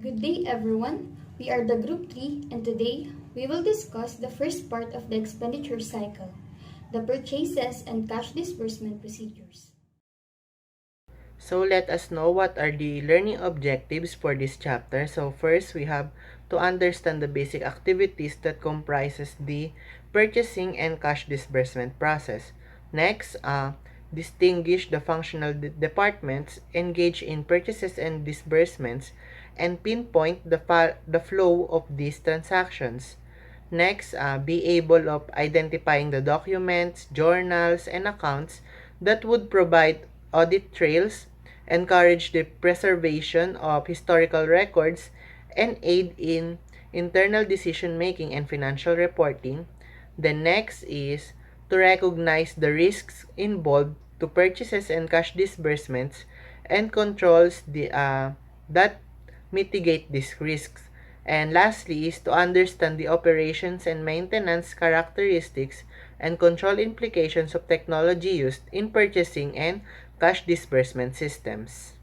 Good day everyone, we are the Group 3 and today we will discuss the first part of the expenditure cycle, the purchases and cash disbursement procedures. So let us know what are the learning objectives for this chapter. So first, we have to understand the basic activities that comprises the purchasing and cash disbursement process. Next, distinguish the functional departments engaged in purchases and disbursements and pinpoint the flow of these transactions. Next, be able of identifying the documents, journals, and accounts that would provide audit trails, encourage the preservation of historical records, and aid in internal decision-making and financial reporting. The next is to recognize the risks involved to purchases and cash disbursements and controls that mitigate these risks. And lastly is to understand the operations and maintenance characteristics and control implications of technology used in purchasing and cash disbursement systems.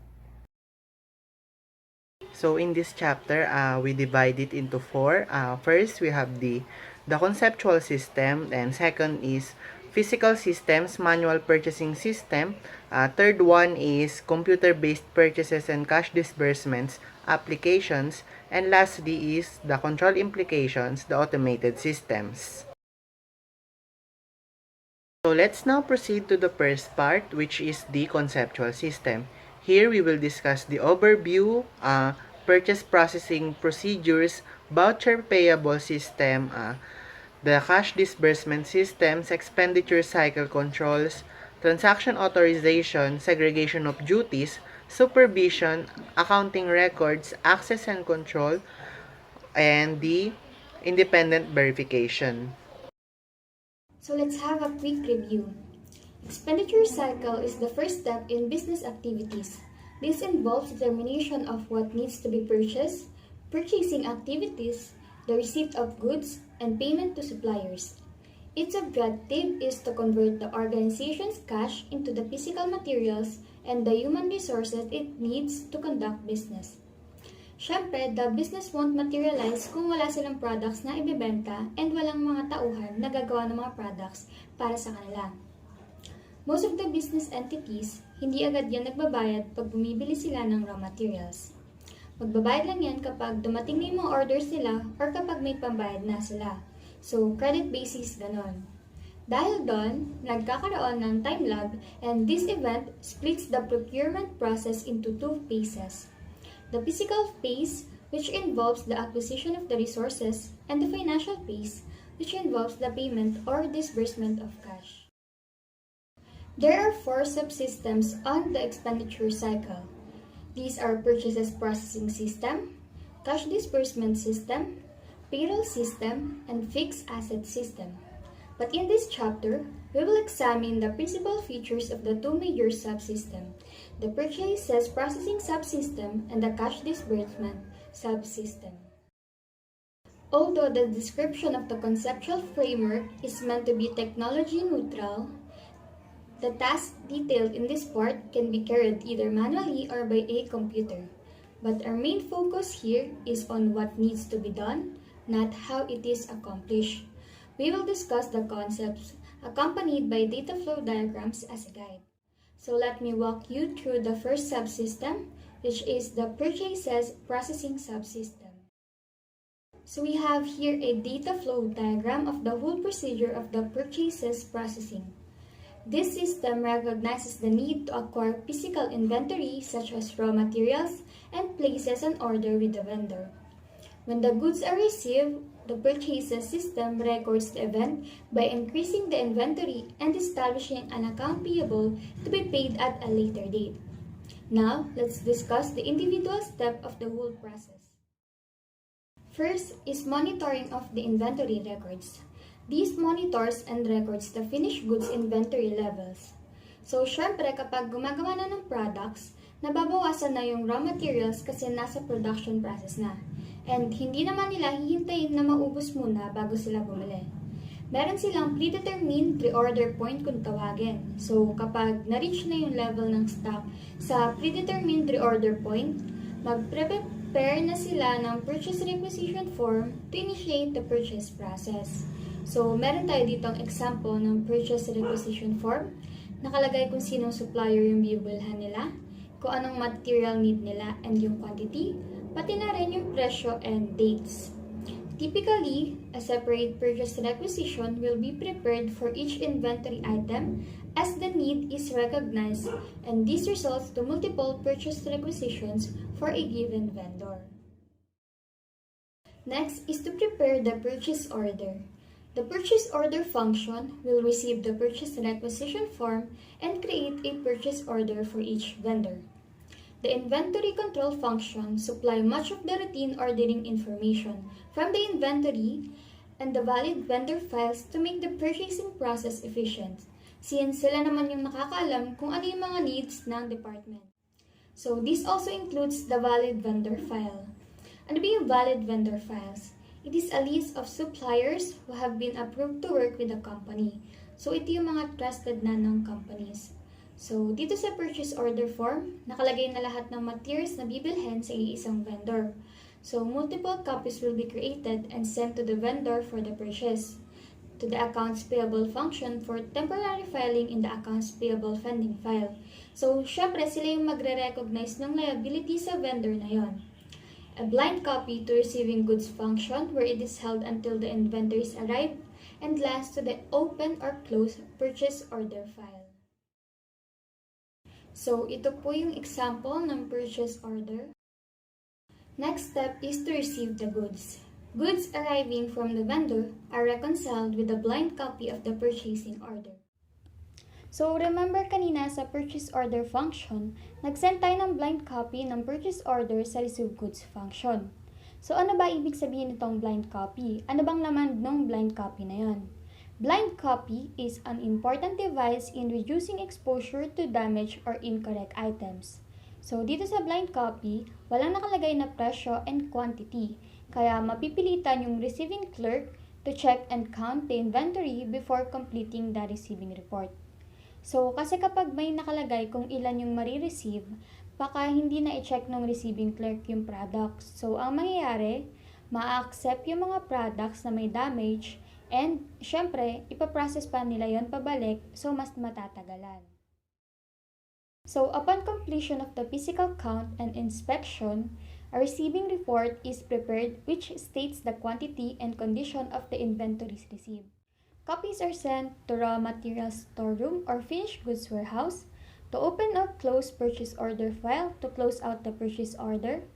So in this chapter, we divide it into four. First, we have the conceptual system, and second is physical systems, manual purchasing system. Third one is computer-based purchases and cash disbursements applications, and lastly is the control implications, the automated systems. So let's now proceed to the first part, which is the conceptual system. Here we will discuss the overview, purchase processing procedures, voucher payable system, the cash disbursement systems, expenditure cycle controls, transaction authorization, segregation of duties, supervision, accounting records, access and control, and the independent verification. So let's have a quick review. Expenditure cycle is the first step in business activities. This involves determination of what needs to be purchased, purchasing activities, the receipt of goods, and payment to suppliers. Its objective is to convert the organization's cash into the physical materials and the human resources it needs to conduct business. Siyempre, the business won't materialize kung wala silang products na ibebenta and walang mga tauhan na gagawa ng mga products para sa kanila. Most of the business entities, hindi agad yan nagbabayad pag bumibili sila ng raw materials. Magbabayad lang yan kapag dumating na yung mga orders nila or kapag may pambayad na sila. So, credit basis ganon. Dahil doon, nagkakaroon ng time lag and this event splits the procurement process into two phases. The physical phase, which involves the acquisition of the resources, and the financial phase, which involves the payment or disbursement of cash. There are four subsystems on the expenditure cycle. These are purchases processing system, cash disbursement system, payroll system, and fixed asset system. But in this chapter, we will examine the principal features of the two major subsystems, the purchases processing subsystem and the cash disbursement subsystem. Although the description of the conceptual framework is meant to be technology neutral, the tasks detailed in this part can be carried either manually or by a computer. But our main focus here is on what needs to be done, not how it is accomplished. We will discuss the concepts accompanied by data flow diagrams as a guide. So let me walk you through the first subsystem, which is the purchases processing subsystem. So we have here a data flow diagram of the whole procedure of the purchases processing. This system recognizes the need to acquire physical inventory such as raw materials and places an order with the vendor. When the goods are received, the purchases system records the event by increasing the inventory and establishing an account payable to be paid at a later date. Now, let's discuss the individual step of the whole process. First is monitoring of the inventory records. This monitors and records the finished goods inventory levels. So, syempre kapag gumagawa na ng products, nababawasan na yung raw materials kasi nasa production process na. And hindi naman nila hihintayin na maubos muna bago sila bumili. Meron silang predetermined reorder point kung tawagin. So, kapag na-reach na yung level ng stock sa predetermined reorder point, mag-prepare na sila ng purchase requisition form to initiate the purchase process. So, meron tayo ditong example ng purchase requisition form. Nakalagay kung sinong supplier yung bibilhan nila, kung anong material need nila and yung quantity, pati na rin yung presyo and dates. Typically, a separate purchase requisition will be prepared for each inventory item as the need is recognized, and this results to multiple purchase requisitions for a given vendor. Next is to prepare the purchase order. The purchase order function will receive the purchase requisition form and create a purchase order for each vendor. The inventory control function supply much of the routine ordering information from the inventory and the valid vendor files to make the purchasing process efficient, since sila naman yung nakakaalam kung ano yung mga needs ng department. So, this also includes the valid vendor file. Ano ba yung valid vendor files? It is a list of suppliers who have been approved to work with the company. So, ito yung mga trusted na ng companies. So, dito sa purchase order form, nakalagay na lahat ng materials na bibilhin sa isang vendor. So, multiple copies will be created and sent to the vendor for the purchase. To the accounts payable function for temporary filing in the accounts payable pending file. So, syempre, sila yung magre-recognize ng liability sa vendor na yon. A blind copy to receiving goods function where it is held until the inventories arrive. And last, to the open or close purchase order file. So, ito po yung example ng purchase order. Next step is to receive the goods. Goods arriving from the vendor are reconciled with a blind copy of the purchasing order. So, remember kanina sa purchase order function, nag-send tayo ng blind copy ng purchase order sa receive goods function. So, ano ba ibig sabihin nitong blind copy? Ano bang laman ng blind copy na yan? Blind copy is an important device in reducing exposure to damage or incorrect items. So, dito sa blind copy, walang nakalagay na presyo and quantity, kaya mapipilitan yung receiving clerk to check and count the inventory before completing the receiving report. So, kasi kapag may nakalagay kung ilan yung marireceive, baka hindi na i-check ng receiving clerk yung products. So, ang mangyayari, ma-accept yung mga products na may damage, and, syempre, ipaprocess pa nila yon pabalik, so mas matatagalan. So, upon completion of the physical count and inspection, a receiving report is prepared which states the quantity and condition of the inventories received. Copies are sent to raw materials storeroom or finished goods warehouse, to open or close purchase order file to close out the purchase order.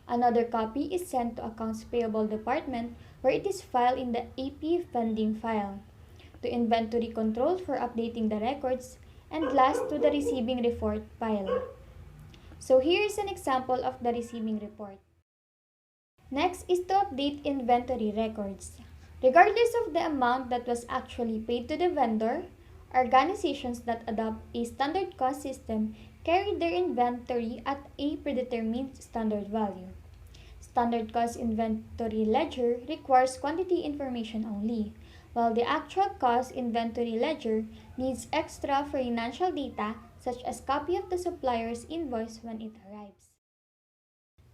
Another copy is sent to accounts payable department where it is filed in the AP pending file, to inventory control for updating the records, and last to the receiving report file. So here is an example of the receiving report. Next is to update inventory records. Regardless of the amount that was actually paid to the vendor, organizations that adopt a standard cost system carry their inventory at a predetermined standard value. Standard cost inventory ledger requires quantity information only, while the actual cost inventory ledger needs extra financial data such as copy of the supplier's invoice when it arrives.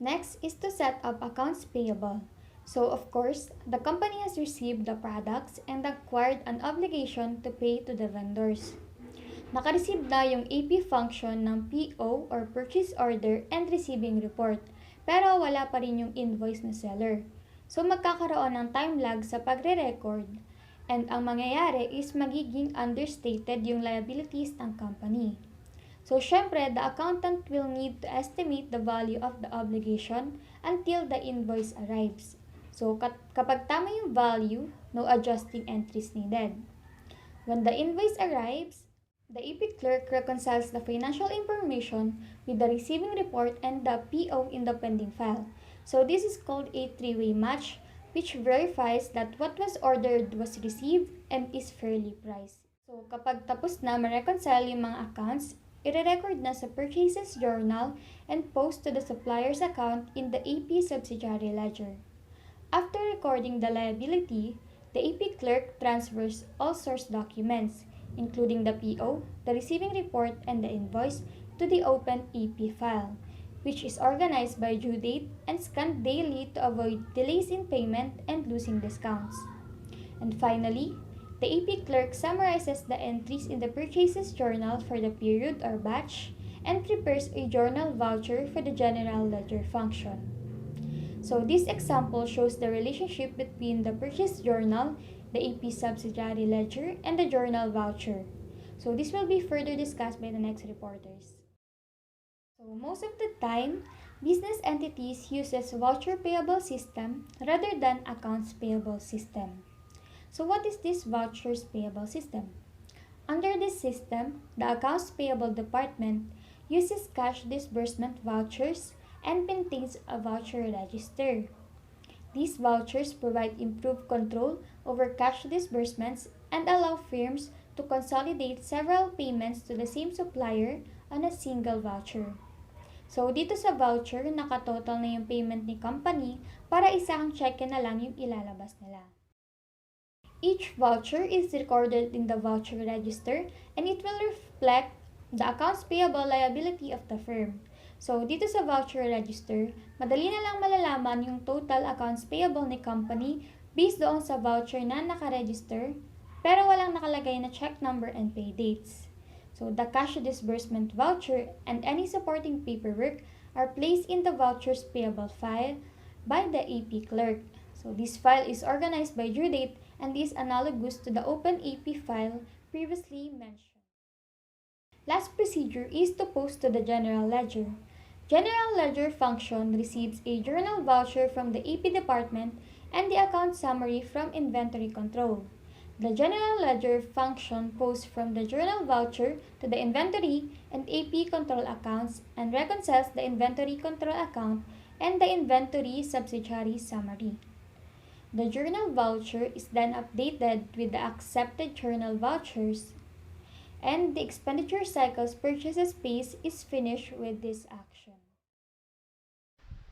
Next is to set up accounts payable. So of course, the company has received the products and acquired an obligation to pay to the vendors. Naka-receive na yung AP function ng PO or purchase order and receiving report, pero wala pa rin yung invoice na seller. So magkakaroon ng time lag sa pagre-record, and ang mangyayari is magiging understated yung liabilities ng company. So syempre, the accountant will need to estimate the value of the obligation until the invoice arrives. So kapag tama yung value, no adjusting entries needed. When the invoice arrives, the AP clerk reconciles the financial information with the receiving report and the PO in the pending file. So this is called a three-way match, which verifies that what was ordered was received and is fairly priced. So kapag tapos na ma-reconcile yung mga accounts, i-record na sa purchases journal and post to the supplier's account in the AP subsidiary ledger. After recording the liability, the AP clerk transfers all source documents, including the PO, the receiving report, and the invoice, to the open AP file. which is organized by due date and scanned daily to avoid delays in payment and losing discounts. And finally, the AP clerk summarizes the entries in the purchases journal for the period or batch and prepares a journal voucher for the general ledger function. So this example shows the relationship between the purchase journal, the AP subsidiary ledger, and the journal voucher. So this will be further discussed by the next reporters. So most of the time, business entities uses voucher payable system rather than accounts payable system. So what is this vouchers payable system? Under this system, the accounts payable department uses cash disbursement vouchers and maintains a voucher register. These vouchers provide improved control over cash disbursements and allow firms to consolidate several payments to the same supplier on a single voucher. So, dito sa voucher, nakatotal na yung payment ni company para isang cheque na lang yung ilalabas nila. Each voucher is recorded in the voucher register and it will reflect the accounts payable liability of the firm. So, dito sa voucher register, madali na lang malalaman yung total accounts payable ni company based doon sa voucher na nakaregister pero walang nakalagay na check number and pay dates. So, the cash disbursement voucher and any supporting paperwork are placed in the vouchers payable file by the AP clerk. So, this file is organized by due date and is analogous to the open AP file previously mentioned. Last procedure is to post to the general ledger. General ledger function receives a journal voucher from the AP department and the account summary from inventory control. The general ledger function posts from the journal voucher to the inventory and AP control accounts and reconciles the inventory control account and the inventory subsidiary summary. The journal voucher is then updated with the accepted journal vouchers, and the expenditure cycle's purchases phase is finished with this action.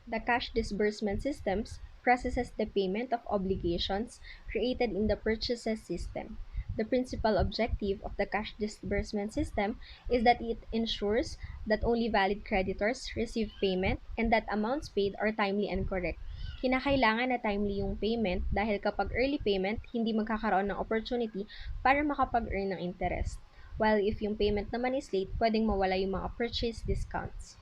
The cash disbursement systems processes the payment of obligations created in the purchases system. The principal objective of the cash disbursement system is that it ensures that only valid creditors receive payment and that amounts paid are timely and correct. Kinakailangan na timely yung payment dahil kapag early payment, hindi magkakaroon ng opportunity para makapag-earn ng interest. While if yung payment naman is late, pwedeng mawala yung mga purchase discounts.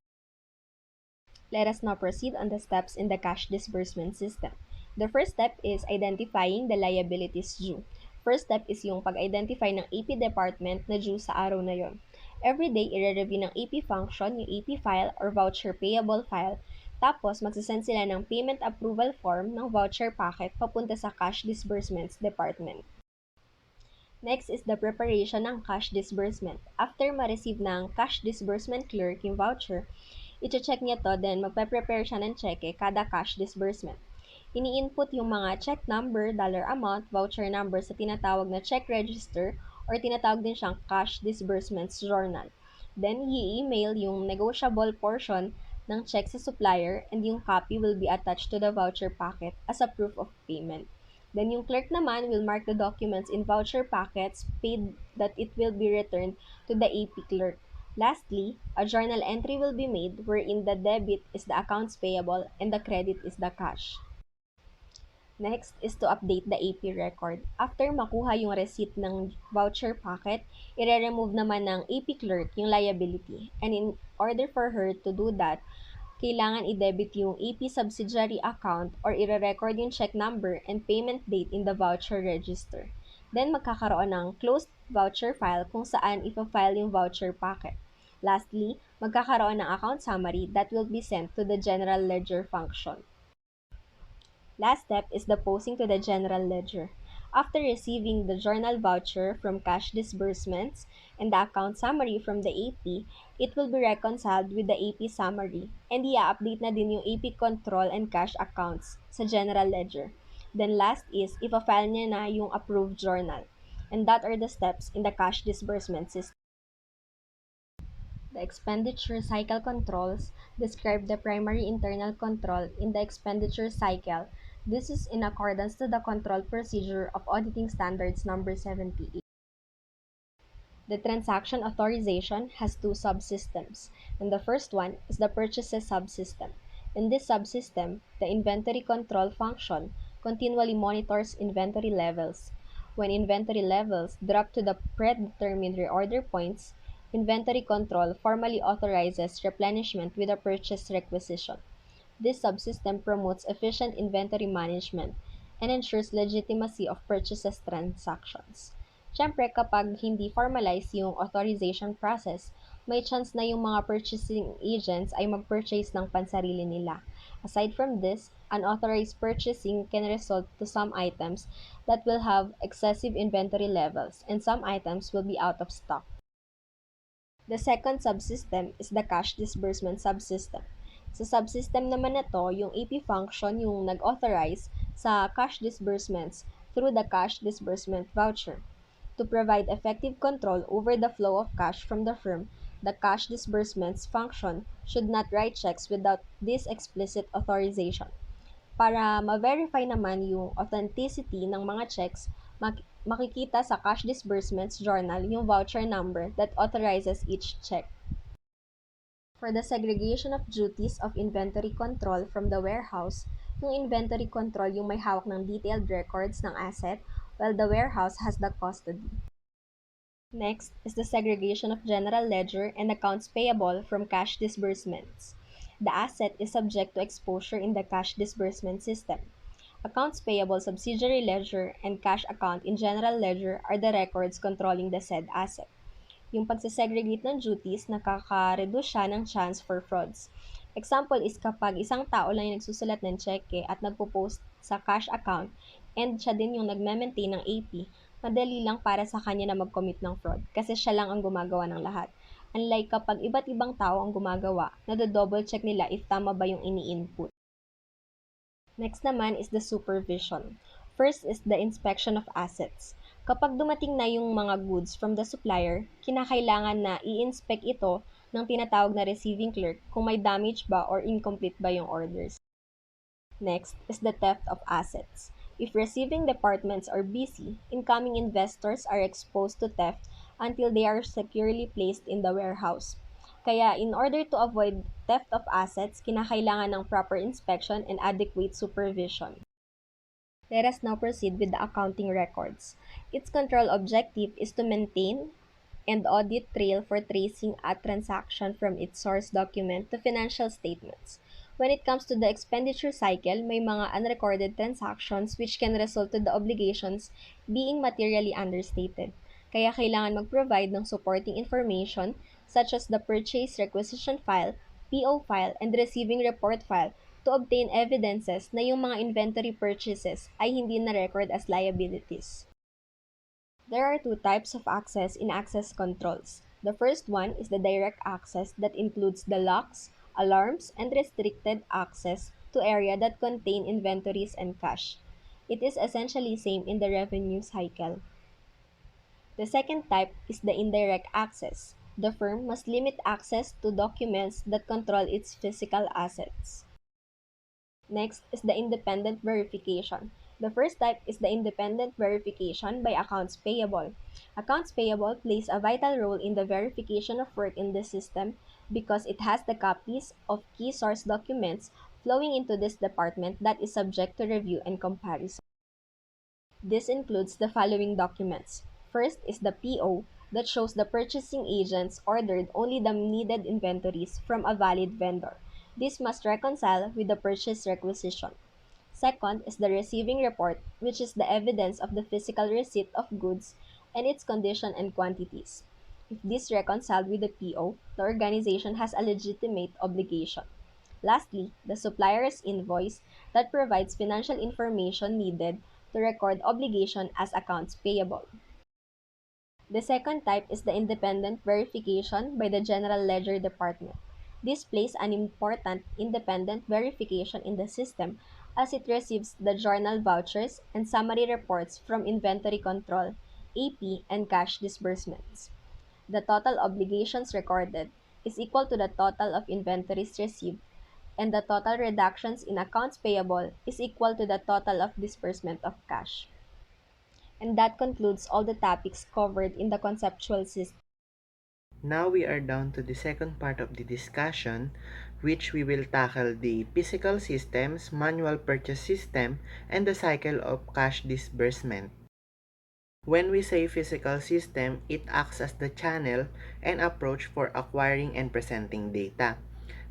Let us now proceed on the steps in the cash disbursement system. The first step is identifying the liabilities due. First step is yung pag-identify ng AP department na due sa araw na yon. Every day, i-review ng AP function yung AP file or voucher payable file. Tapos, magsasend sila ng payment approval form ng voucher packet papunta sa cash disbursements department. Next is the preparation ng cash disbursement. After ma-receive ng cash disbursement clerk yung voucher, i-check niya to, then magpe-prepare siya ng cheque kada cash disbursement. Ini-input yung mga check number, dollar amount, voucher number sa tinatawag na check register or tinatawag din siyang cash disbursements journal. Then, i-email yung negotiable portion ng check sa supplier and yung copy will be attached to the voucher packet as a proof of payment. Then, yung clerk naman will mark the documents in voucher packets paid that it will be returned to the AP clerk. Lastly, a journal entry will be made wherein the debit is the accounts payable and the credit is the cash. Next is to update the AP record. After makuha yung receipt ng voucher packet, i-remove naman ng AP clerk yung liability. And in order for her to do that, kailangan i-debit yung AP subsidiary account or i-record yung check number and payment date in the voucher register. Then, magkakaroon ng closed voucher file kung saan ipa-file yung voucher packet. Lastly, magkakaroon ng account summary that will be sent to the general ledger function. Last step is the posting to the general ledger. After receiving the journal voucher from cash disbursements and the account summary from the AP, it will be reconciled with the AP summary and i-update na din yung AP control and cash accounts sa general ledger. Then last is ipa-file niya na yung approved journal. And that are the steps in the cash disbursement system. The expenditure cycle controls describe the primary internal control in the expenditure cycle. This is in accordance to the control procedure of Auditing Standards number 78. The transaction authorization has two subsystems, and the first one is the purchases subsystem. In this subsystem, the inventory control function continually monitors inventory levels. When inventory levels drop to the predetermined reorder points, inventory control formally authorizes replenishment with a purchase requisition. This subsystem promotes efficient inventory management and ensures legitimacy of purchases transactions. Siyempre, kapag hindi formalize yung authorization process, may chance na yung mga purchasing agents ay mag-purchase ng pansarili nila. Aside from this, unauthorized purchasing can result to some items that will have excessive inventory levels and some items will be out of stock. The second subsystem is the cash disbursement subsystem. Sa subsystem naman na to, yung AP function yung nag-authorize sa cash disbursements through the cash disbursement voucher. To provide effective control over the flow of cash from the firm, the cash disbursements function should not write checks without this explicit authorization. Para ma-verify naman yung authenticity ng mga checks, makikita sa cash disbursements journal yung voucher number that authorizes each check. For the segregation of duties of inventory control from the warehouse, yung inventory control yung may hawak ng detailed records ng asset while the warehouse has the custody. Next is the segregation of general ledger and accounts payable from cash disbursements. The asset is subject to exposure in the cash disbursement system. Accounts payable subsidiary ledger and cash account in general ledger are the records controlling the said asset. Yung pagsasegregate ng duties, nakaka-reduce siya ng chance for frauds. Example is kapag isang tao lang yung nagsusulat ng cheque at nagpo-post sa cash account and siya din yung nagme-maintain ng AP, madali lang para sa kanya na mag-commit ng fraud kasi siya lang ang gumagawa ng lahat. Unlike kapag iba't ibang tao ang gumagawa, nado-double check nila if tama ba yung ini-input. Next naman is the supervision. First is the inspection of assets. Kapag dumating na yung mga goods from the supplier, kinakailangan na i-inspect ito ng tinatawag na receiving clerk kung may damage ba or incomplete ba yung orders. Next is the theft of assets. If receiving departments are busy, incoming investors are exposed to theft until they are securely placed in the warehouse. Kaya in order to avoid theft of assets, kinakailangan ng proper inspection and adequate supervision. Let us now proceed with the accounting records. Its control objective is to maintain and audit trail for tracing a transaction from its source document to financial statements. When it comes to the expenditure cycle, may mga unrecorded transactions which can result to the obligations being materially understated. Kaya kailangan mag-provide ng supporting information such as the purchase requisition file, PO file, and receiving report file to obtain evidences na yung mga inventory purchases ay hindi na-record as liabilities. There are two types of access in access controls. The first one is the direct access that includes the locks, alarms, and restricted access to area that contain inventories and cash. It is essentially same in the revenue cycle. The second type is the indirect access. The firm must limit access to documents that control its physical assets. Next is the independent verification. The first type is the independent verification by accounts payable. Accounts payable plays a vital role in the verification of work in the system because it has the copies of key source documents flowing into this department that is subject to review and comparison. This includes the following documents. First is the PO that shows the purchasing agents ordered only the needed inventories from a valid vendor. This must reconcile with the purchase requisition. Second is the receiving report, which is the evidence of the physical receipt of goods and its condition and quantities. If this reconciled with the PO, the organization has a legitimate obligation. Lastly, the supplier's invoice that provides financial information needed to record obligation as accounts payable. The second type is the independent verification by the General Ledger Department. This plays an important independent verification in the system as it receives the journal vouchers and summary reports from inventory control, AP, and cash disbursements. The total obligations recorded is equal to the total of inventories received, and the total reductions in accounts payable is equal to the total of disbursement of cash. And that concludes all the topics covered in the conceptual system. Now we are down to the second part of the discussion, which we will tackle the physical systems, manual purchase system, and the cycle of cash disbursement. When we say physical system, it acts as the channel and approach for acquiring and presenting data.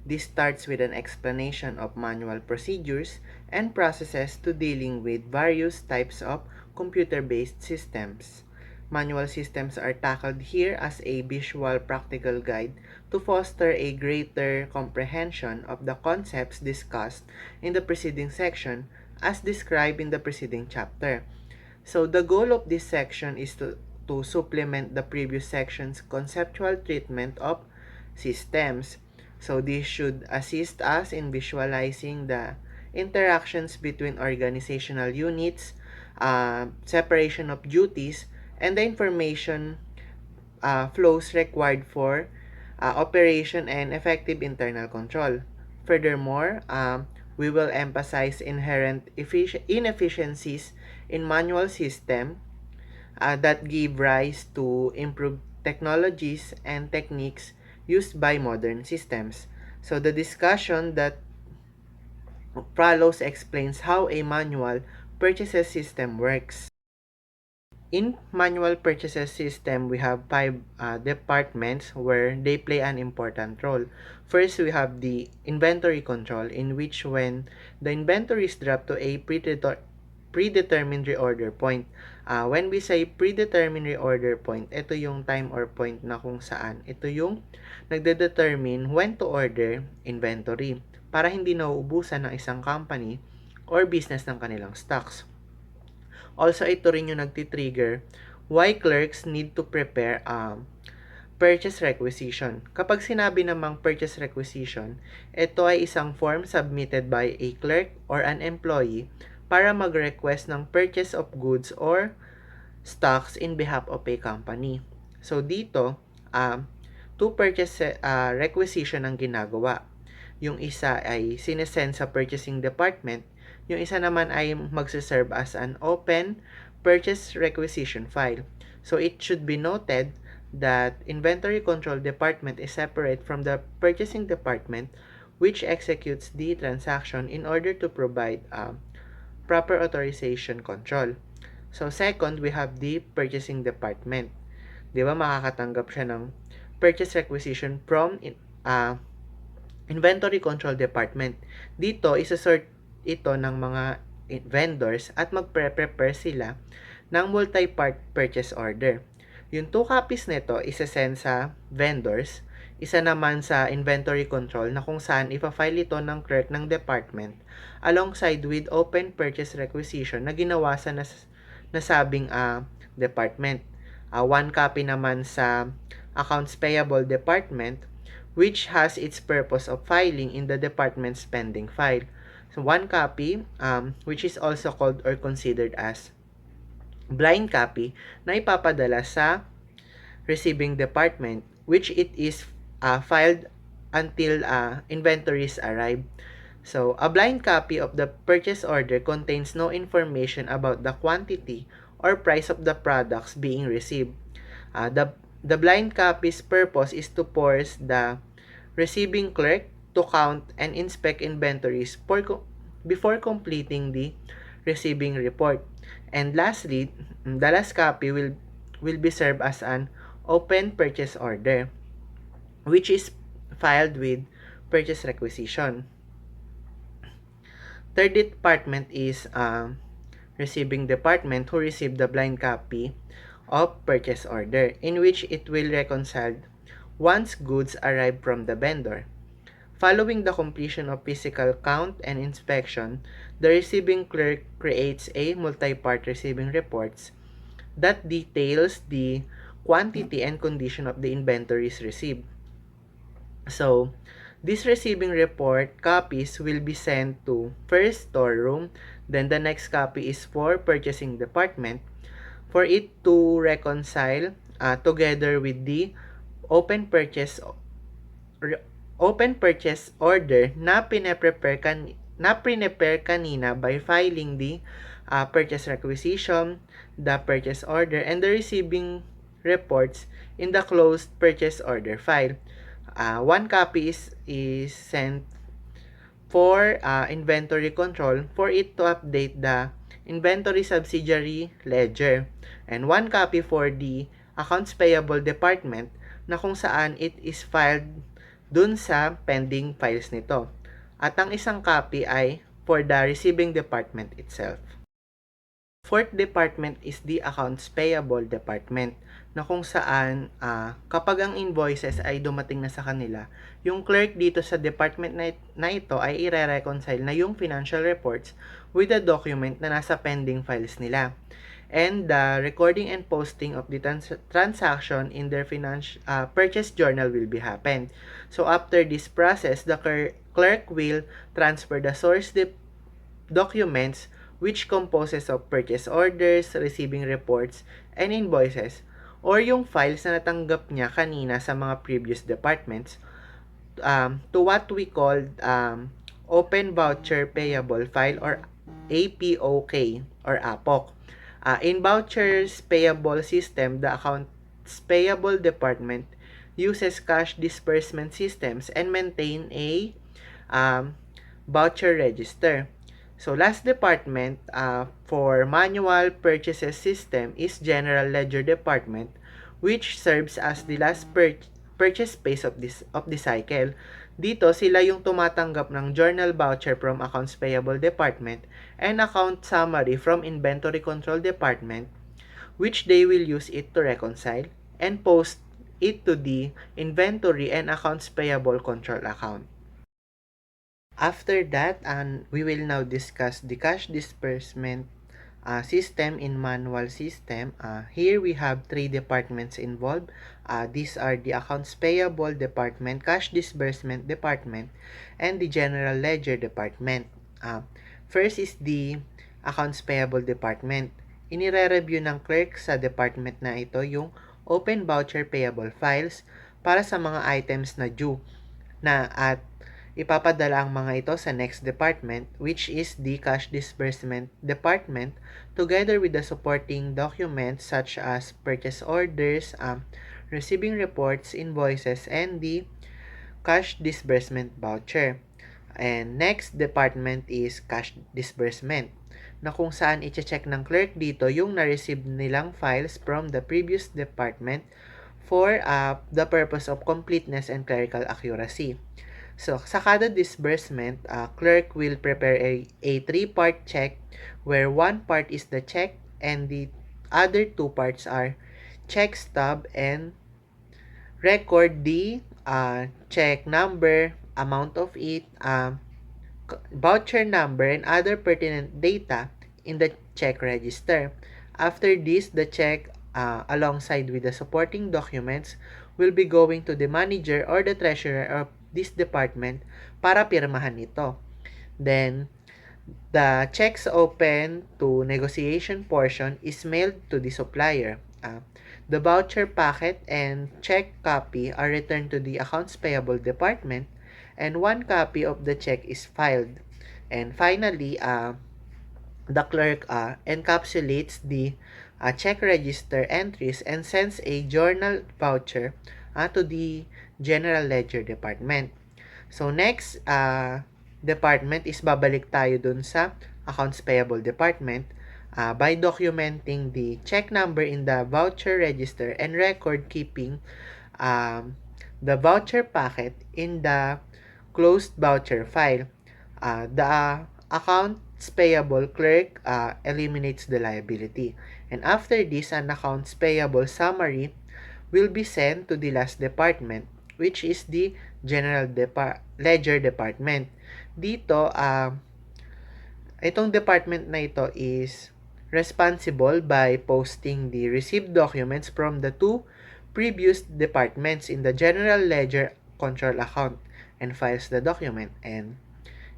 This starts with an explanation of manual procedures and processes to dealing with various types of computer-based systems. Manual systems are tackled here as a visual practical guide to foster a greater comprehension of the concepts discussed in the preceding section as described in the preceding chapter. So the goal of this section is to supplement the previous section's conceptual treatment of systems. So this should assist us in visualizing the interactions between organizational units, separation of duties, and the information flows required for operation and effective internal control. Furthermore, we will emphasize inherent inefficiencies in manual system that give rise to improved technologies and techniques used by modern systems. So the discussion that follows explains how a manual purchases system works. In manual purchases system, we have five departments where they play an important role. First, we have the inventory control, in which when the inventory is dropped to a predetermined reorder point. When we say predetermined reorder point, ito yung time or point na kung saan ito yung nagde-determine when to order inventory para hindi nauubusan ng isang company or business ng kanilang stocks. Also, ito rin yung nagtitrigger why clerks need to prepare purchase requisition. Kapag sinabi namang purchase requisition, ito ay isang form submitted by a clerk or an employee para mag-request ng purchase of goods or stocks in behalf of a company. So, dito, two purchase requisition ang ginagawa. Yung isa ay sinesend sa purchasing department, yung isa naman ay magsiserve as an open purchase requisition file. So it should be noted that inventory control department is separate from the purchasing department, which executes the transaction in order to provide proper authorization control. So second, we have the purchasing department. Di ba makakatanggap siya ng purchase requisition from inventory control department. Dito, isa-sort ito ng mga vendors at magpre-prepare sila ng multi-part purchase order. Yung 2 copies nito, isa-send sa vendors, isa naman sa inventory control na kung saan ipa-file ito ng clerk ng department alongside with open purchase requisition na ginawa sa nasabing department. 1 copy naman sa accounts payable department, which has its purpose of filing in the department's pending file. So, 1 copy, which is also called or considered as blind copy, na ipapadala sa receiving department, which it is filed until inventories arrive. So, a blind copy of the purchase order contains no information about the quantity or price of the products being received. The blind copy's purpose is to force the receiving clerk to count and inspect inventories before completing the receiving report. And lastly, the last copy will be served as an open purchase order, which is filed with purchase requisition. Third department is receiving department, who received the blind copy of purchase order, in which it will reconcile once goods arrive from the vendor. Following the completion of physical count and inspection, the receiving clerk creates a multi-part receiving reports that details the quantity and condition of the inventories received. So, this receiving report copies will be sent to first storeroom, then the next copy is for purchasing department for it to reconcile together with the open purchase order na prepare kanina by filing the purchase requisition, the purchase order, and the receiving reports in the closed purchase order file. One copy is sent for inventory control for it to update the inventory subsidiary ledger, and one copy for the accounts payable department na kung saan it is filed dun sa pending files nito. At ang isang copy ay for the receiving department itself. Fourth department is the accounts payable department na kung saan kapag ang invoices ay dumating na sa kanila, yung clerk dito sa department na ito ay ire-reconcile na yung financial reports with the document na nasa pending files nila. And the recording and posting of the transaction in their purchase journal will be happened. So after this process, the clerk will transfer the source documents which composes of purchase orders, receiving reports, and invoices, or yung files na natanggap niya kanina sa mga previous departments, to what we call Open Voucher Payable File, or APOK or APOK. In vouchers payable system, the accounts payable department uses cash disbursement systems and maintain a voucher register. So last department for manual purchases system is General Ledger Department, which serves as the last purchase phase of the cycle. Dito sila yung tumatanggap ng journal voucher from Accounts Payable Department and account summary from Inventory Control Department, which they will use it to reconcile and post it to the Inventory and Accounts Payable Control account. After that, we will now discuss the cash disbursement system in manual system. Here we have three departments involved. These are the accounts payable department, cash disbursement department, and the general ledger department. First is the accounts payable department. Inire-review ng clerk sa department na ito yung open voucher payable files para sa mga items na due na at ipapadala ang mga ito sa next department, which is the cash disbursement department, together with the supporting documents such as purchase orders, receiving reports, invoices, and the cash disbursement voucher. And next department is cash disbursement, na kung saan i-check ng clerk dito yung na-receive nilang files from the previous department for the purpose of completeness and clerical accuracy. So, sa kada disbursement, clerk will prepare a three-part check where one part is the check and the other two parts are check stub and record the check number, amount of it, voucher number, and other pertinent data in the check register. After this, the check alongside with the supporting documents will be going to the manager or the treasurer of this department para pirmahan ito. Then, the checks open to negotiation portion is mailed to the supplier. The voucher packet and check copy are returned to the accounts payable department, and one copy of the check is filed. And finally, the clerk encapsulates the check register entries and sends a journal voucher to the General Ledger Department. So next department is babalik tayo dun sa Accounts Payable Department by documenting the check number in the voucher register and record keeping the voucher packet in the closed voucher file. The accounts payable clerk eliminates the liability. And after this, an accounts payable summary will be sent to the last department, which is the General Ledger Department. Dito, itong department na ito is responsible by posting the received documents from the two previous departments in the General Ledger Control account and files the document. And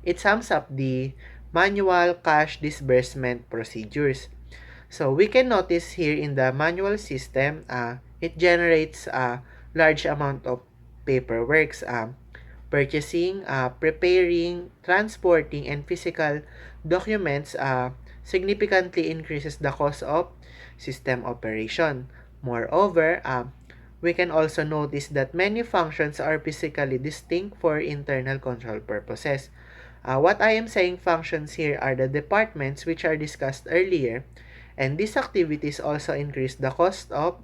it sums up the manual cash disbursement procedures. So we can notice here in the manual system, it generates a large amount of paperwork, purchasing, preparing, transporting, and physical documents significantly increases the cost of system operation. Moreover, we can also notice that many functions are physically distinct for internal control purposes. What I am saying functions here are the departments which are discussed earlier, and these activities also increase the cost of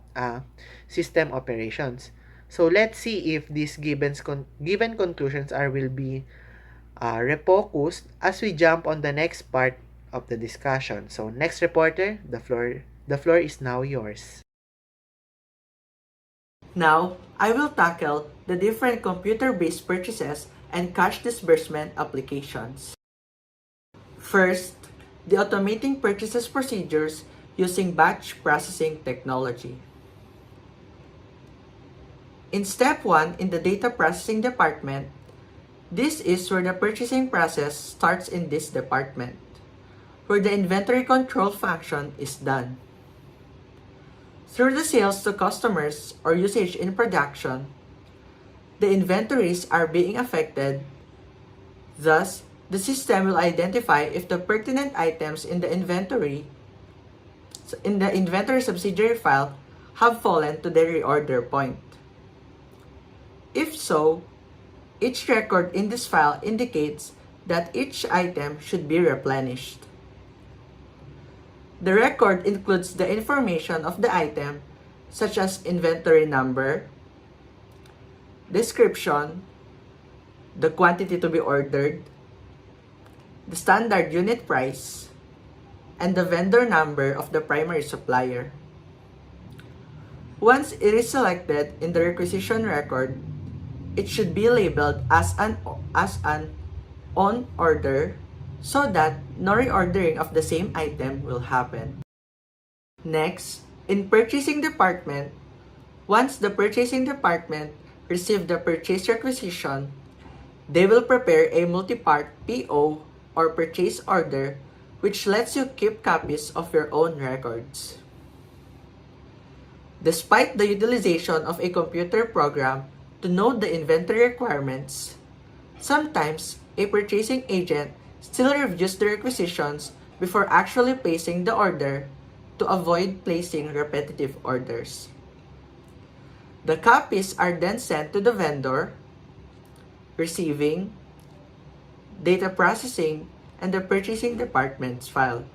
system operations. So let's see if these given conclusions will be refocused as we jump on the next part of the discussion. So next reporter, the floor is now yours. Now, I will tackle the different computer-based purchases and cash disbursement applications. First, the automating purchases procedures using batch processing technology. In step 1 in the data processing department, this is where the purchasing process starts in this department, where the inventory control function is done. Through the sales to customers or usage in production, the inventories are being affected. Thus, the system will identify if the pertinent items in the inventory subsidiary file have fallen to the reorder point. If so, each record in this file indicates that each item should be replenished. The record includes the information of the item, such as inventory number, description, the quantity to be ordered, the standard unit price, and the vendor number of the primary supplier. Once it is selected in the requisition record, it should be labeled as an on order so that no reordering of the same item will happen. Next, in purchasing department, once the purchasing department receive the purchase requisition, they will prepare a multi-part PO or purchase order which lets you keep copies of your own records. Despite the utilization of a computer program to know the inventory requirements, sometimes a purchasing agent still reviews the requisitions before actually placing the order to avoid placing repetitive orders. The copies are then sent to the vendor, receiving, data processing, and the purchasing department's file.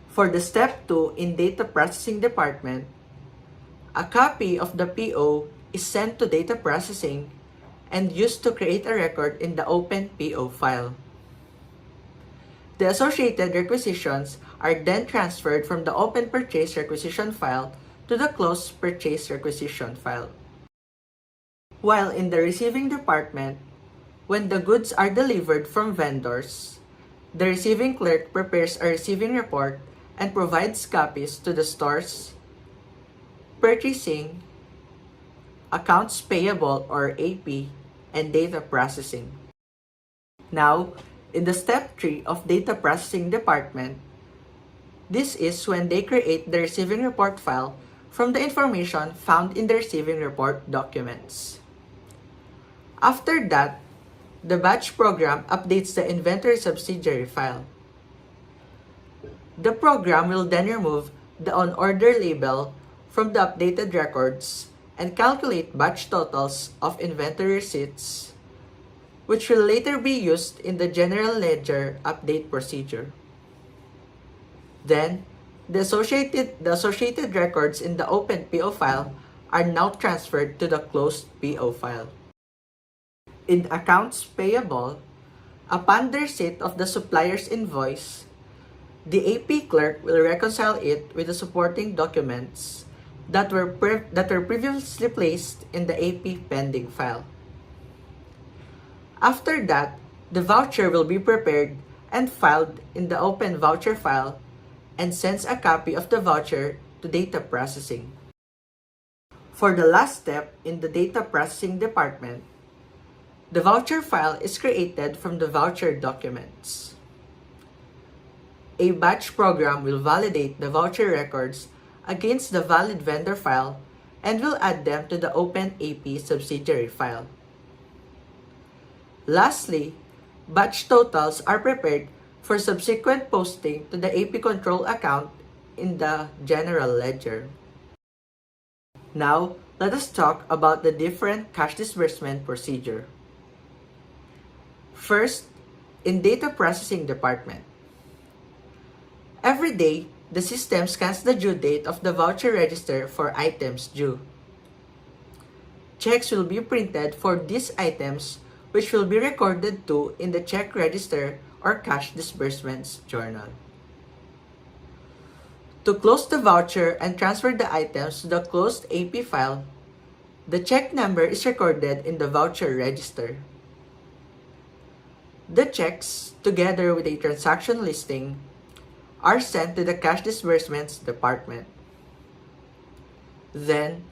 For the step 2 in data processing department, a copy of the PO is sent to data processing and used to create a record in the open PO file. The associated requisitions are then transferred from the open purchase requisition file to the closed purchase requisition file. While in the receiving department, when the goods are delivered from vendors, the receiving clerk prepares a receiving report and provides copies to the stores, purchasing, accounts payable or AP, and data processing. Now, in the step 3 of data processing department, this is when they create the receiving report file from the information found in the receiving report documents. After that, the batch program updates the inventory subsidiary file. The program will then remove the on-order label from the updated records and calculate batch totals of inventory receipts, which will later be used in the general ledger update procedure. Then, the associated records in the open PO file are now transferred to the closed PO file. In accounts payable, upon the receipt of the supplier's invoice, the AP clerk will reconcile it with the supporting documents that were previously placed in the AP pending file. After that, the voucher will be prepared and filed in the open voucher file and sends a copy of the voucher to data processing. For the last step in the data processing department, the voucher file is created from the voucher documents. A batch program will validate the voucher records against the valid vendor file and will add them to the open AP subsidiary file. Lastly, batch totals are prepared for subsequent posting to the AP control account in the general ledger. Now, let us talk about the different cash disbursement procedure. First, in data processing department. Every day, the system scans the due date of the voucher register for items due. Checks will be printed for these items, which will be recorded to in the check register or cash disbursements journal. To close the voucher and transfer the items to the closed AP file, the check number is recorded in the voucher register. The checks, together with a transaction listing, are sent to the cash disbursements department. Then,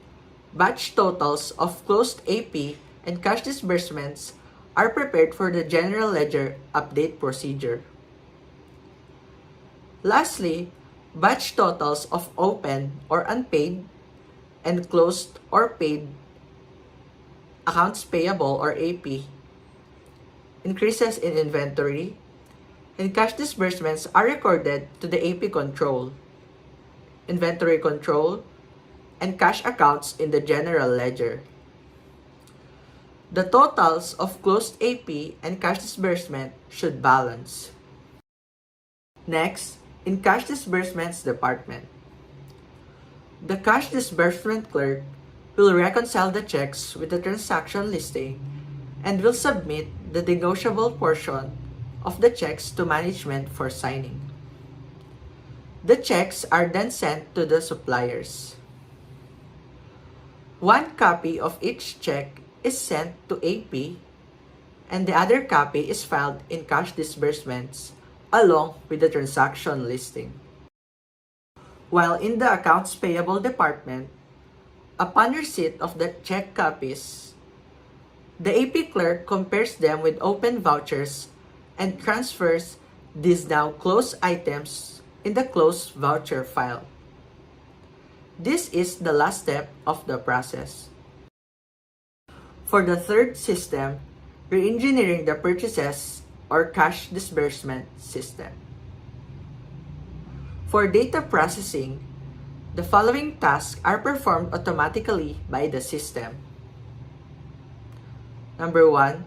batch totals of closed AP and cash disbursements are prepared for the general ledger update procedure. Lastly, batch totals of open or unpaid and closed or paid accounts payable or AP, increases in inventory, and cash disbursements are recorded to the AP control, inventory control, and cash accounts in the general ledger. The totals of closed AP and cash disbursement should balance. Next, in cash disbursements department. The cash disbursement clerk will reconcile the checks with the transaction listing and will submit the negotiable portion of the checks to management for signing. The checks are then sent to the suppliers. One copy of each check is sent to AP and the other copy is filed in cash disbursements along with the transaction listing. While in the accounts payable department, upon receipt of the check copies, the AP clerk compares them with open vouchers and transfers these now closed items in the closed voucher file. This is the last step of the process. For the third system, re-engineering the purchases or cash disbursement system. For data processing, the following tasks are performed automatically by the system. Number 1,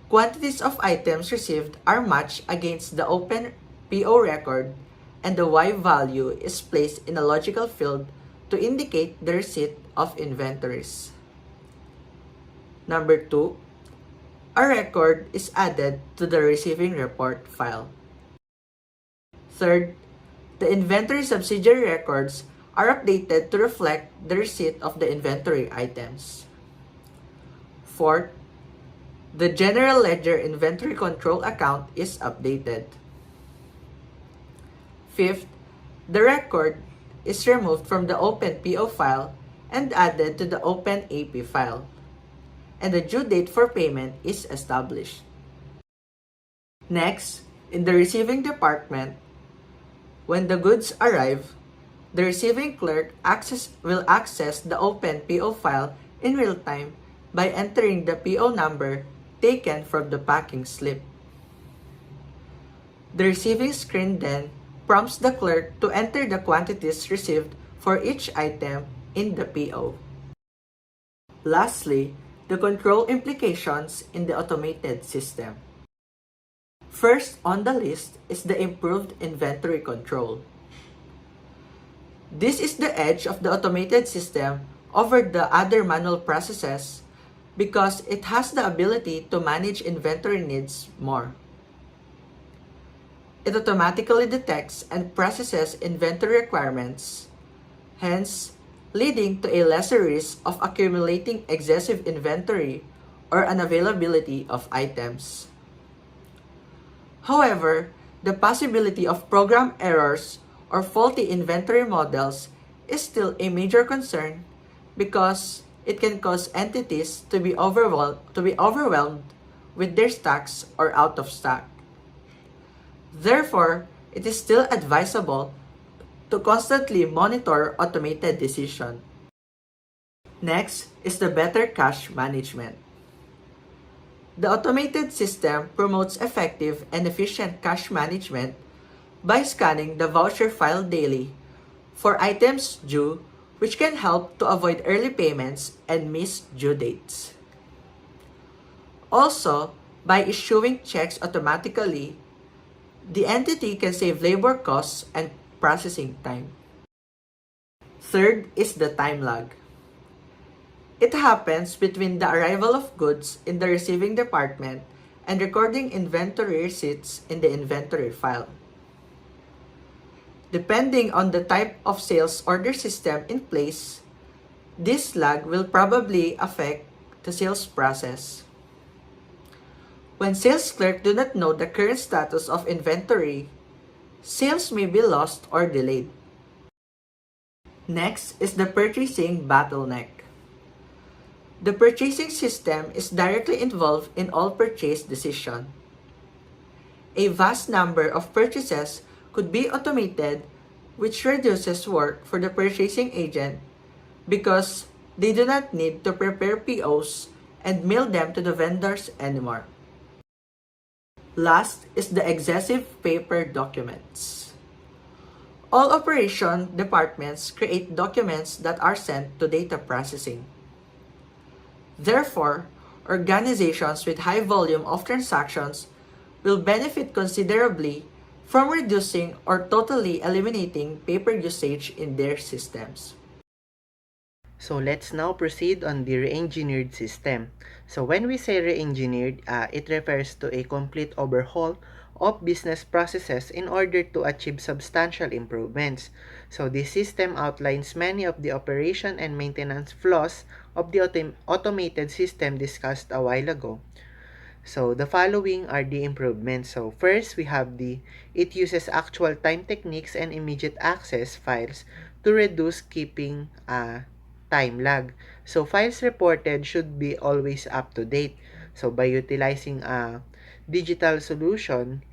quantities of items received are matched against the open PO record and the Y value is placed in a logical field to indicate the receipt of inventories. Number 2, a record is added to the receiving report file. Third, the inventory subsidiary records are updated to reflect the receipt of the inventory items. Fourth, the general ledger inventory control account is updated. Fifth, the record is removed from the open PO file and added to the open AP file, and the due date for payment is established. Next, in the receiving department, when the goods arrive, the receiving clerk will access the open PO file in real time by entering the PO number taken from the packing slip. The receiving screen then prompts the clerk to enter the quantities received for each item in the PO. Lastly, the control implications in the automated system. First on the list is the improved inventory control. This is the edge of the automated system over the other manual processes because it has the ability to manage inventory needs more. It automatically detects and processes inventory requirements, hence leading to a lesser risk of accumulating excessive inventory or unavailability of items. However, the possibility of program errors or faulty inventory models is still a major concern because it can cause entities to be overwhelmed with their stocks or out of stock. Therefore, it is still advisable to constantly monitor automated decision. Next is the better cash management. The automated system promotes effective and efficient cash management by scanning the voucher file daily for items due which can help to avoid early payments and missed due dates. Also, by issuing checks automatically, the entity can save labor costs and processing time. Third is the time lag. It happens between the arrival of goods in the receiving department and recording inventory receipts in the inventory file. Depending on the type of sales order system in place, this lag will probably affect the sales process. When sales clerks do not know the current status of inventory, sales may be lost or delayed. Next is the purchasing bottleneck. The purchasing system is directly involved in all purchase decisions. A vast number of purchases could be automated, which reduces work for the purchasing agent because they do not need to prepare POs and mail them to the vendors anymore. Last is the excessive paper documents. All operation departments create documents that are sent to data processing. Therefore, organizations with high volume of transactions will benefit considerably from reducing or totally eliminating paper usage in their systems. So let's now proceed on the re-engineered system. So when we say re-engineered, it refers to a complete overhaul of business processes in order to achieve substantial improvements. So this system outlines many of the operation and maintenance flaws of the automated system discussed a while ago. So the following are the improvements. So first, we have it uses actual time techniques and immediate access files to reduce keeping time lag. So files reported should be always up to date. So by utilizing a digital solution,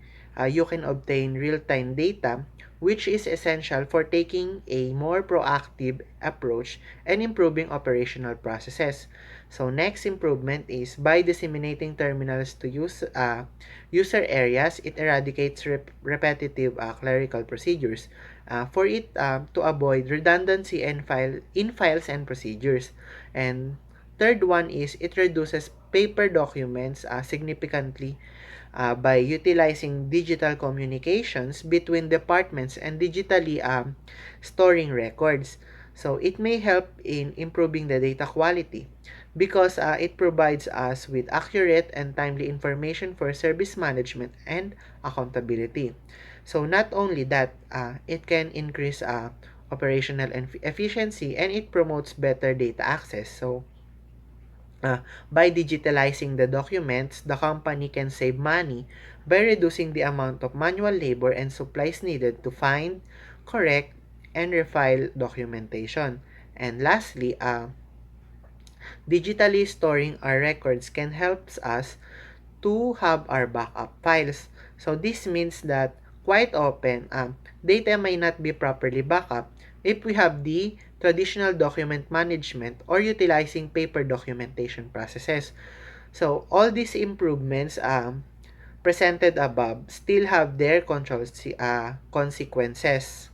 you can obtain real-time data, which is essential for taking a more proactive approach and improving operational processes. So next improvement is by disseminating terminals to user areas, it eradicates repetitive clerical procedures for it to avoid redundancy in files and procedures. And third one is it reduces paper documents significantly by utilizing digital communications between departments and digitally storing records. So it may help in improving the data quality because it provides us with accurate and timely information for service management and accountability. So not only that, it can increase operational efficiency and it promotes better data access. So by digitalizing the documents, the company can save money by reducing the amount of manual labor and supplies needed to find, correct, and refile documentation. And lastly, digitally storing our records can help us to have our backup files. So this means that quite often, data may not be properly backed up if we have the traditional document management or utilizing paper documentation processes. So all these improvements presented above still have their consequences.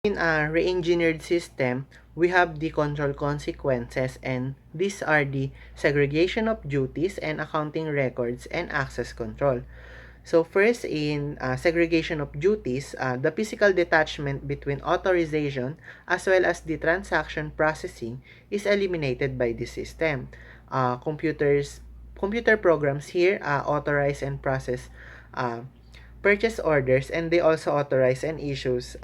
In a re-engineered system, we have the control consequences, and these are the segregation of duties and accounting records and access control. So first, in segregation of duties, the physical detachment between authorization as well as the transaction processing is eliminated by the system. Computer programs here authorize and process uh, purchase orders, and they also authorize and issues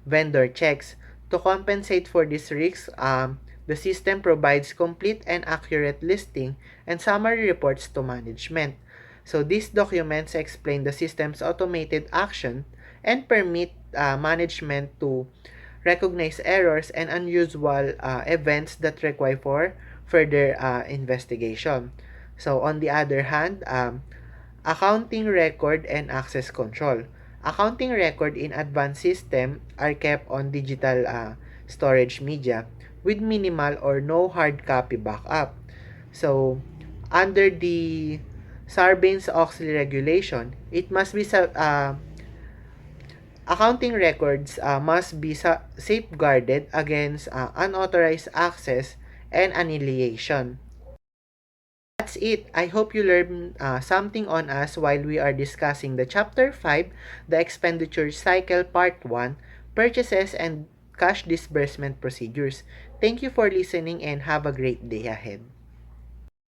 vendor checks. To compensate for this risk, the system provides complete and accurate listing and summary reports to management. So these documents explain the system's automated action and permit management to recognize errors and unusual events that require for further investigation. So on the other hand, accounting record and access control. Accounting record in advanced system are kept on digital storage media with minimal or no hard copy backup. So, under the Sarbanes-Oxley regulation, it must be Accounting records must be safeguarded against unauthorized access and annihilation. That's it. I hope you learned something on us while we are discussing the Chapter 5, the Expenditure Cycle Part 1, Purchases and Cash Disbursement Procedures. Thank you for listening and have a great day ahead.